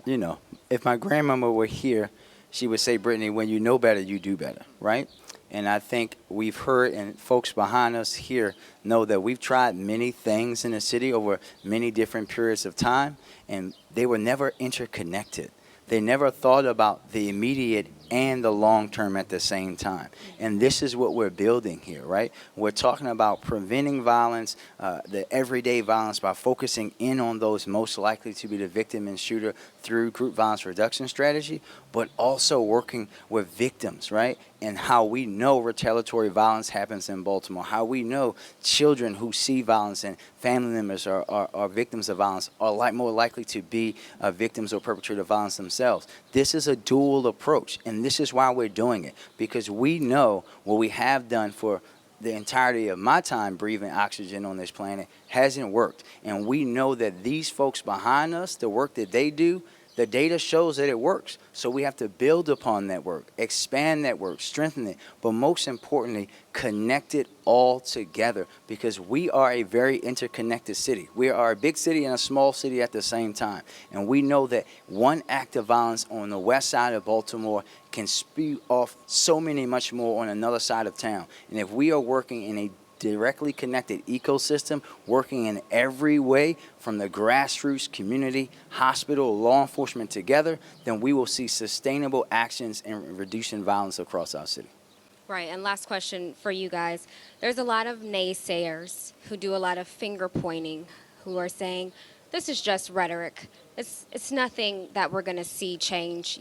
you know, if my grandmama were here, she would say, Brittany, when you know better, you do better, right? And I think we've heard, and folks behind us here know that we've tried many things in the city over many different periods of time, and they were never interconnected. They never thought about the immediate and the long term at the same time. And this is what we're building here, right? We're talking about preventing violence, the everyday violence, by focusing in on those most likely to be the victim and shooter through group violence reduction strategy, but also working with victims, right? And how we know retaliatory violence happens in Baltimore, how we know children who see violence and family members are victims of violence are more likely to be victims or perpetrators of violence themselves. This is a dual approach, and this is why we're doing it, because we know what we have done for the entirety of my time breathing oxygen on this planet hasn't worked. And we know that these folks behind us, the work that they do, the data shows that it works. So we have to build upon that work, expand that work, strengthen it, but most importantly, connect it all together, because we are a very interconnected city. We are a big city and a small city at the same time. And we know that one act of violence on the west side of Baltimore can spew off so many much more on another side of town. And if we are working in a directly connected ecosystem, working in every way from the grassroots, community, hospital, law enforcement together, then we will see sustainable actions in reducing violence across our city. Right, and last question for you guys. There's a lot of naysayers who do a lot of finger pointing, who are saying, this is just rhetoric. It's nothing that we're going to see change,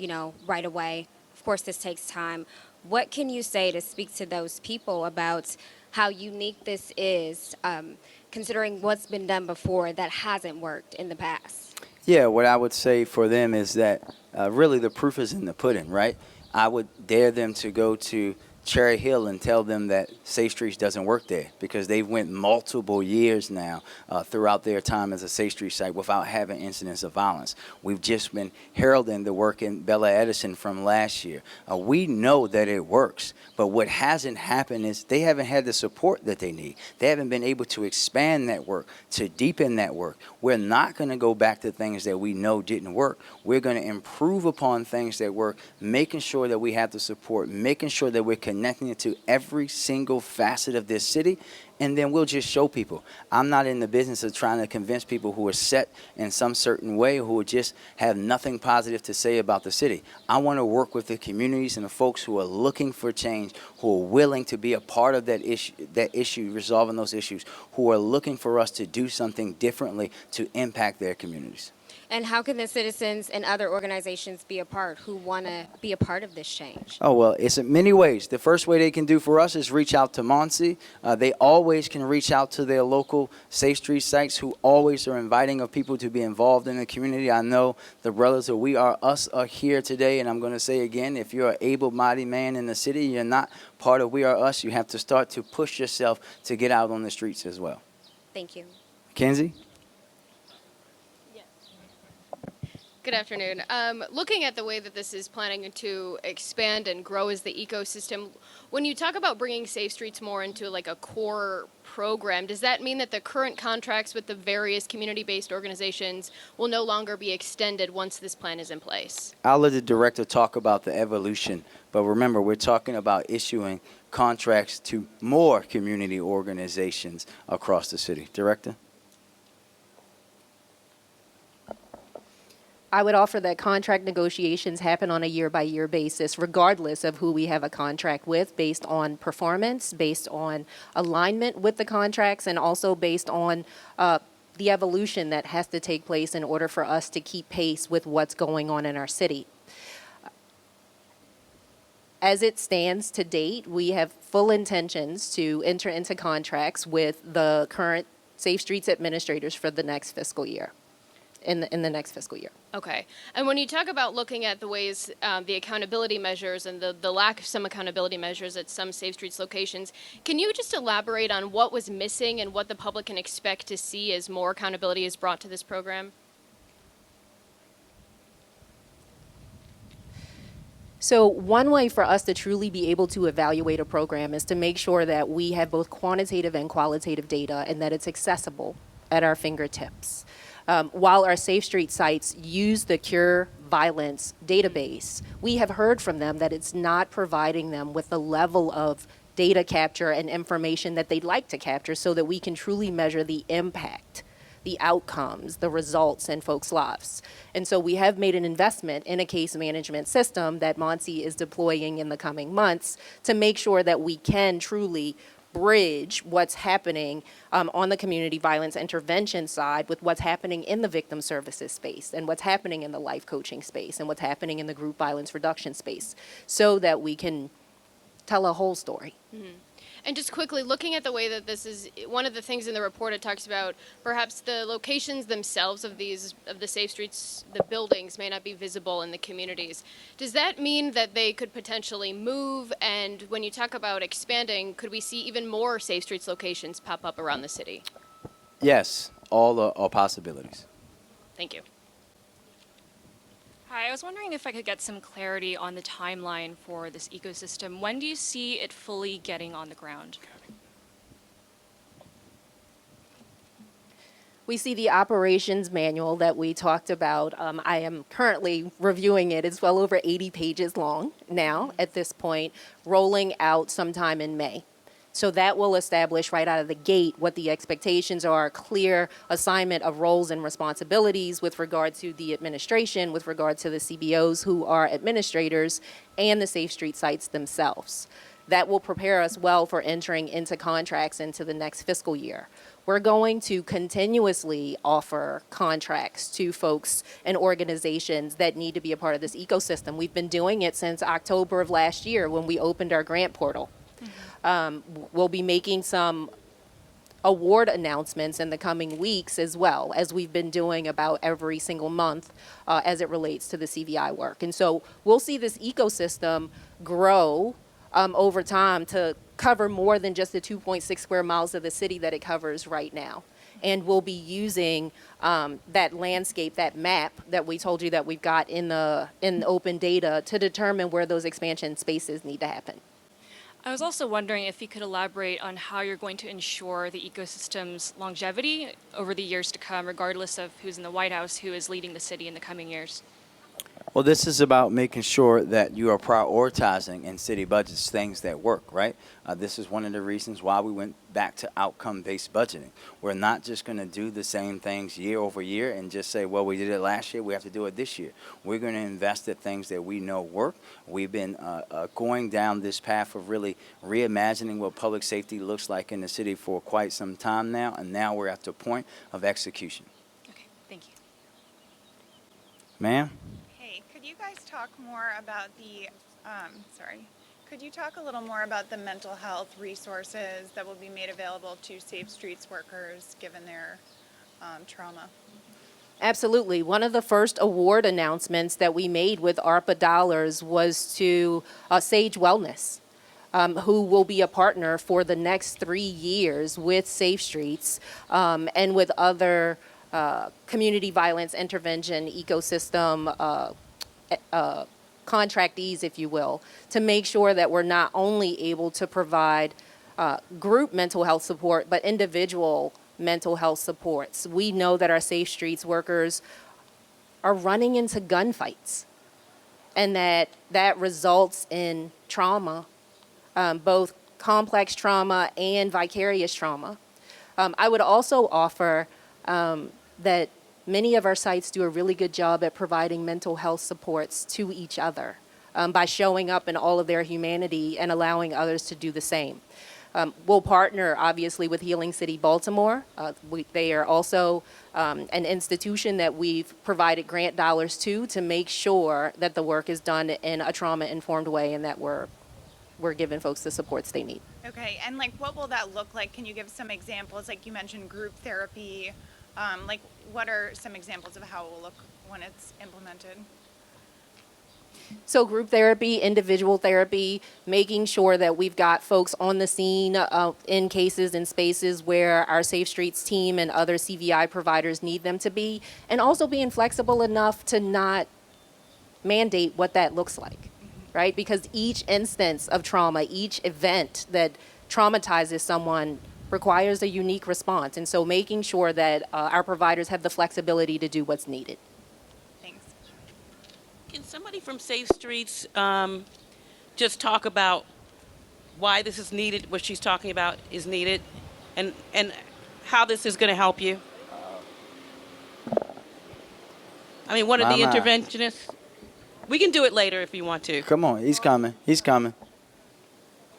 right away. Of course, this takes time. What can you say to speak to those people about how unique this is, considering what's been done before that hasn't worked in the past? Yeah, what I would say for them is that really the proof is in the pudding, right? I would dare them to go to Cherry Hill and tell them that Safe Streets doesn't work there, because they've went multiple years now throughout their time as a Safe Street site without having incidents of violence. We've just been heralding the work in Bella Edison from last year. We know that it works, but what hasn't happened is they haven't had the support that they need. They haven't been able to expand that work, to deepen that work. We're not going to go back to things that we know didn't work. We're going to improve upon things that work, making sure that we have the support, making sure that we're connecting it to every single facet of this city, and then we'll just show people. I'm not in the business of trying to convince people who are set in some certain way, who just have nothing positive to say about the city. I want to work with the communities and the folks who are looking for change, who are willing to be a part of that issue, resolving those issues, who are looking for us to do something differently to impact their communities. And how can the citizens and other organizations be a part who want to be a part of this change? Oh, well, it's in many ways. The first way they can do for us is reach out to Monsi. They always can reach out to their local Safe Street sites, who always are inviting of people to be involved in the community. I know the brothers of We Are Us are here today, and I'm going to say again, if you're an able-bodied man in the city, you're not part of We Are Us, you have to start to push yourself to get out on the streets as well. Thank you. Kenzie? Good afternoon. Looking at the way that this is planning to expand and grow as the ecosystem, when you talk about bringing Safe Streets more into like a core program, does that mean that the current contracts with the various community-based organizations will no longer be extended once this plan is in place? I'll let the director talk about the evolution, but remember, we're talking about issuing contracts to more community organizations across the city. Director? I would offer that contract negotiations happen on a year-by-year basis, regardless of who we have a contract with, based on performance, based on alignment with the contracts, and also based on the evolution that has to take place in order for us to keep pace with what's going on in our city. As it stands to date, we have full intentions to enter into contracts with the current Safe Streets administrators for the next fiscal year. in the next fiscal year. Okay. And when you talk about looking at the ways, the accountability measures and the lack of some accountability measures at some Safe Streets locations, can you just elaborate on what was missing and what the public can expect to see as more accountability is brought to this program? So one way for us to truly be able to evaluate a program is to make sure that we have both quantitative and qualitative data and that it's accessible at our fingertips. While our Safe Street sites use the Cure Violence database, we have heard from them that it's not providing them with the level of data capture and information that they'd like to capture so that we can truly measure the impact, the outcomes, the results in folks' lives. And so we have made an investment in a case management system that Monty is deploying in the coming months to make sure that we can truly bridge what's happening on the community violence intervention side with what's happening in the victim services space and what's happening in the life coaching space and what's happening in the group violence reduction space so that we can tell a whole story. Mm-hmm. And just quickly, looking at the way that this is, one of the things in the report, it talks about perhaps the locations themselves of the Safe Streets, the buildings may not be visible in the communities. Does that mean that they could potentially move? And when you talk about expanding, could we see even more Safe Streets locations pop up around the city? Yes, all are possibilities. Thank you. Hi, I was wondering if I could get some clarity on the timeline for this ecosystem. When do you see it fully getting on the ground? We see the operations manual that we talked about. I am currently reviewing it. It's well over 80 pages long now at this point, rolling out sometime in May. So that will establish right out of the gate what the expectations are, clear assignment of roles and responsibilities with regard to the administration, with regard to the CBOs who are administrators, and the Safe Street sites themselves. That will prepare us well for entering into contracts into the next fiscal year. We're going to continuously offer contracts to folks and organizations that need to be a part of this ecosystem. We've been doing it since October of last year when we opened our grant portal. We'll be making some award announcements in the coming weeks as well, as we've been doing about every single month as it relates to the CVI work. And so we'll see this ecosystem grow over time to cover more than just the 2.6 square miles of the city that it covers right now. And we'll be using that landscape, that map that we told you that we've got in open data to determine where those expansion spaces need to happen. I was also wondering if you could elaborate on how you're going to ensure the ecosystem's longevity over the years to come, regardless of who's in the White House, who is leading the city in the coming years. Well, this is about making sure that you are prioritizing in city budgets things that work, right? This is one of the reasons why we went back to outcome-based budgeting. We're not just going to do the same things year over year and just say, well, we did it last year, we have to do it this year. We're going to invest in things that we know work. We've been going down this path of really reimagining what public safety looks like in the city for quite some time now, and now we're at the point of execution. Okay, thank you. Ma'am? Could you guys talk more about could you talk a little more about the mental health resources that will be made available to Safe Streets workers given their trauma? Absolutely. One of the first award announcements that we made with ARPA dollars was to Sage Wellness, who will be a partner for the next 3 years with Safe Streets and with other community violence intervention ecosystem contractees, if you will, to make sure that we're not only able to provide group mental health support, but individual mental health supports. We know that our Safe Streets workers are running into gunfights and that results in trauma, both complex trauma and vicarious trauma. I would also offer that many of our sites do a really good job at providing mental health supports to each other by showing up in all of their humanity and allowing others to do the same. We'll partner, obviously, with Healing City Baltimore. They are also an institution that we've provided grant dollars to make sure that the work is done in a trauma-informed way and that we're giving folks the supports they need. Okay, and what will that look like? Can you give some examples? Like you mentioned group therapy. what are some examples of how it will look when it's implemented? So group therapy, individual therapy, making sure that we've got folks on the scene in cases and spaces where our Safe Streets team and other CVI providers need them to be, and also being flexible enough to not mandate what that looks like, right? Because each instance of trauma, each event that traumatizes someone requires a unique response. And so making sure that our providers have the flexibility to do what's needed. Thanks. Can somebody from Safe Streets just talk about why this is needed, what she's talking about is needed, and how this is going to help you? I mean, one of the interventionists. We can do it later if you want to. Come on, he's coming. He's coming.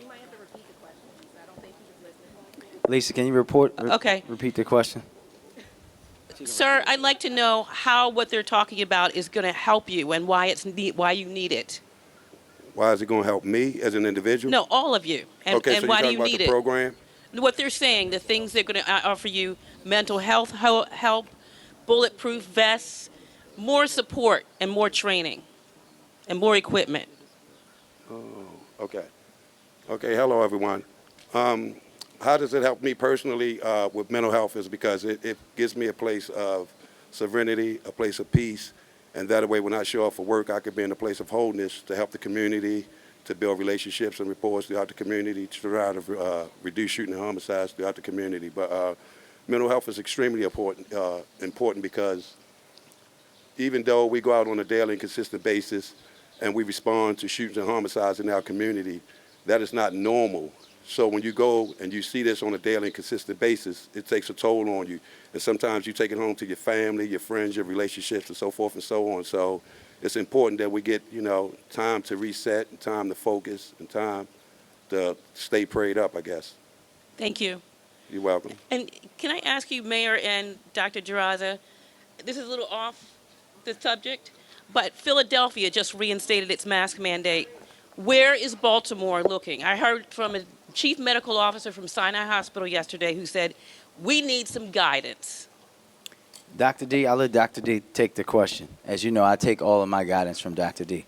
You might have to repeat the question, because I don't think he was listening. Lisa, can you Okay. repeat the question? Sir, I'd like to know how what they're talking about is going to help you and why why you need it. Why is it going to help me as an individual? No, all of you. And, Okay, and so why you're do talking you about need the it? program? What they're saying, the things they're going to offer you: mental health help, bulletproof vests, more support, and more training, and more equipment. Oh, okay. Okay, hello, everyone. How does it help me personally with mental health is because it gives me a place of serenity, a place of peace, and that way when I show up for work, I could be in a place of wholeness to help the community, to build relationships and rapport throughout the community, to try to reduce shooting and homicides throughout the community. But mental health is extremely important because even though we go out on a daily and consistent basis and we respond to shootings and homicides in our community, that is not normal. So when you go and you see this on a daily and consistent basis, it takes a toll on you. And sometimes you take it home to your family, your friends, your relationships, and so forth and so on. So it's important that we get, time to reset, and time to focus, and time to stay prayed up, I guess. Thank you. You're welcome. And can I ask you, Mayor and Dr. Jaraza, this is a little off the subject, but Philadelphia just reinstated its mask mandate. Where is Baltimore looking? I heard from a chief medical officer from Sinai Hospital yesterday who said, we need some guidance. Dr. D, I'll let Dr. D take the question. As you know, I take all of my guidance from Dr. D.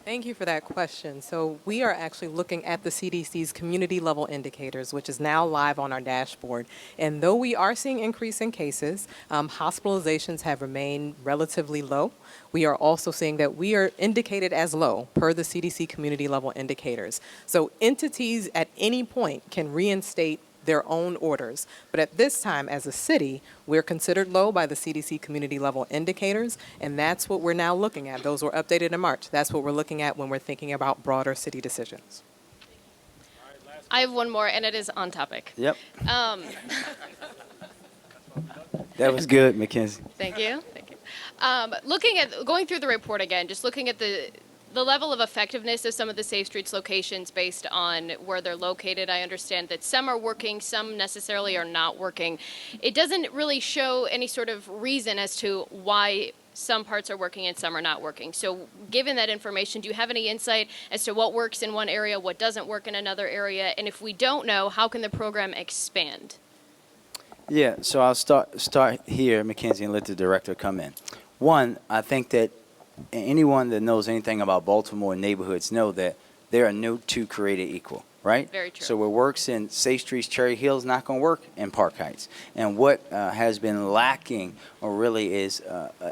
Thank you for that question. So we are actually looking at the CDC's community level indicators, which is now live on our dashboard. And though we are seeing increase in cases, hospitalizations have remained relatively low. We are also seeing that we are indicated as low per the CDC community level indicators. So entities at any point can reinstate their own orders. But at this time, as a city, we're considered low by the CDC community level indicators, and that's what we're now looking at. Those were updated in March. That's what we're looking at when we're thinking about broader city decisions. I have one more, and it is on topic. Yep. That was good, Mackenzie. Thank you. Thank you. Going through the report again, just looking at the level of effectiveness of some of the Safe Streets locations based on where they're located. I understand that some are working, some necessarily are not working. It doesn't really show any sort of reason as to why some parts are working and some are not working. So given that information, do you have any insight as to what works in one area, what doesn't work in another area? And if we don't know, how can the program expand? Yeah, so I'll start here, Mackenzie, and let the director come in. One, I think that anyone that knows anything about Baltimore neighborhoods know that there are no two created equal, right? Very true. So what works in Safe Streets, Cherry Hill is not going to work in Park Heights. And what has been lacking or really is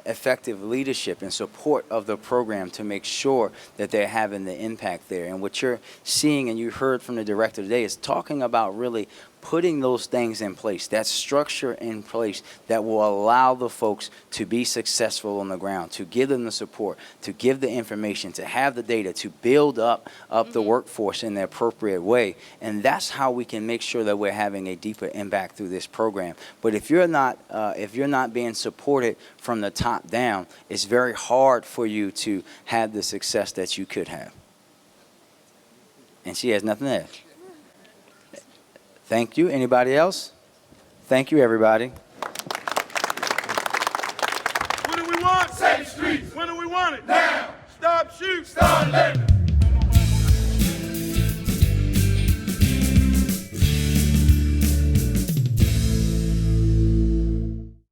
effective leadership and support of the program to make sure that they're having the impact there. And what you're seeing and you heard from the director today is talking about really putting those things in place, that structure in place that will allow the folks to be successful on the ground, to give them the support, to give the information, to have the data, to build up the workforce in the appropriate way. And that's how we can make sure that we're having a deeper impact through this program. But if you're not being supported from the top down, it's very hard for you to have the success that you could have. And she has nothing to add. Thank you. Anybody else? Thank you, everybody. What do we want? Safe streets. When do we want it? Now. Stop, shoot. Start living.